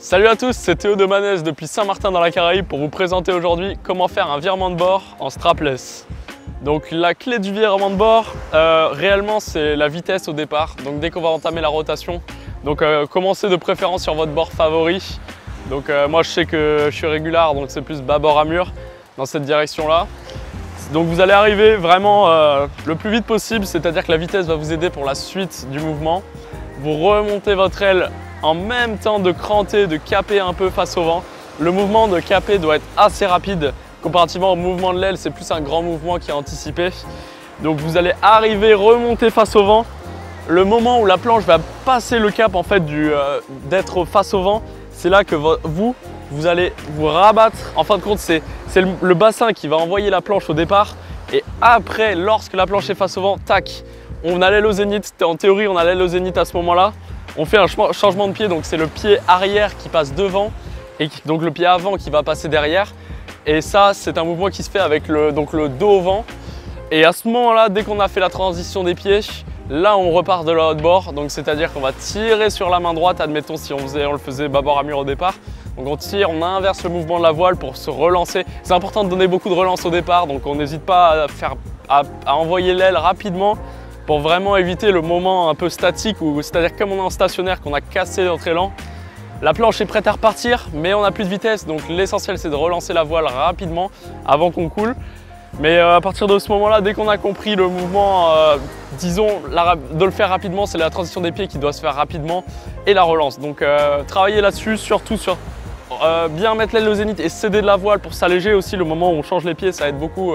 Salut à tous, c'est Théo de Manès depuis Saint-Martin dans la Caraïbe pour vous présenter aujourd'hui comment faire un virement de bord en strapless. Donc la clé du virement de bord, réellement c'est la vitesse au départ. Donc dès qu'on va entamer la rotation, donc commencez de préférence sur votre bord favori. Donc moi je sais que je suis régulier, donc c'est plus bâbord à mur dans cette direction là. Donc vous allez arriver vraiment le plus vite possible, c'est-à-dire que la vitesse va vous aider pour la suite du mouvement. Vous remontez votre aile en même temps de cranter, de caper un peu face au vent. Le mouvement de caper doit être assez rapide. Comparativement au mouvement de l'aile, c'est plus un grand mouvement qui est anticipé. Donc vous allez arriver, remonter face au vent. Le moment où la planche va passer le cap en fait d'être face au vent, c'est là que vous allez vous rabattre. En fin de compte, c'est le bassin qui va envoyer la planche au départ. Et après, lorsque la planche est face au vent, tac, on a l'aile au zénith. En théorie, on a l'aile au zénith à ce moment-là. On fait un changement de pied, donc c'est le pied arrière qui passe devant et donc le pied avant qui va passer derrière. Et ça, c'est un mouvement qui se fait avec le dos au vent. Et à ce moment-là, dès qu'on a fait la transition des pieds, là on repart de la haute bord. Donc c'est-à-dire qu'on va tirer sur la main droite, admettons si on le faisait bâbord à mur au départ. Donc on tire, on inverse le mouvement de la voile pour se relancer. C'est important de donner beaucoup de relance au départ, donc on n'hésite pas à envoyer l'aile rapidement pour vraiment éviter le moment un peu statique, c'est-à-dire comme on est en stationnaire, qu'on a cassé notre élan. La planche est prête à repartir, mais on n'a plus de vitesse, donc l'essentiel c'est de relancer la voile rapidement avant qu'on coule. Mais à partir de ce moment-là, dès qu'on a compris le mouvement, disons, de le faire rapidement, c'est la transition des pieds qui doit se faire rapidement et la relance. Donc travailler là-dessus, surtout sur bien mettre l'aile au zénith et céder de la voile pour s'alléger aussi. Le moment où on change les pieds, ça aide beaucoup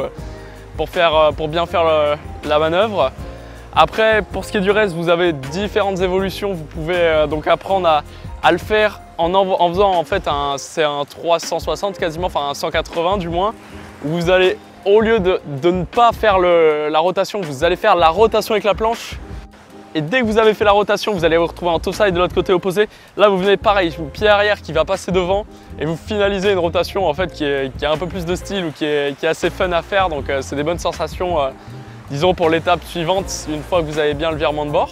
pour bien faire la manœuvre. Après, pour ce qui est du reste, vous avez différentes évolutions. Vous pouvez donc apprendre à le faire en faisant en fait c'est un 360 quasiment, enfin un 180 du moins, où vous allez, au lieu de ne pas faire la rotation, vous allez faire la rotation avec la planche. Et dès que vous avez fait la rotation, vous allez vous retrouver en topside de l'autre côté opposé. Là, vous venez pareil, pied arrière qui va passer devant et vous finalisez une rotation en fait qui a un peu plus de style ou qui est assez fun à faire. Donc c'est des bonnes sensations. Disons pour l'étape suivante, une fois que vous avez bien le virement de bord.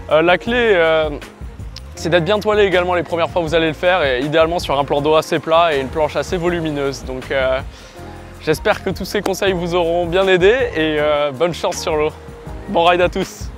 La clé, c'est d'être bien toilé également les premières fois que vous allez le faire, et idéalement sur un plan d'eau assez plat et une planche assez volumineuse. Donc j'espère que tous ces conseils vous auront bien aidé et bonne chance sur l'eau. Bon ride à tous!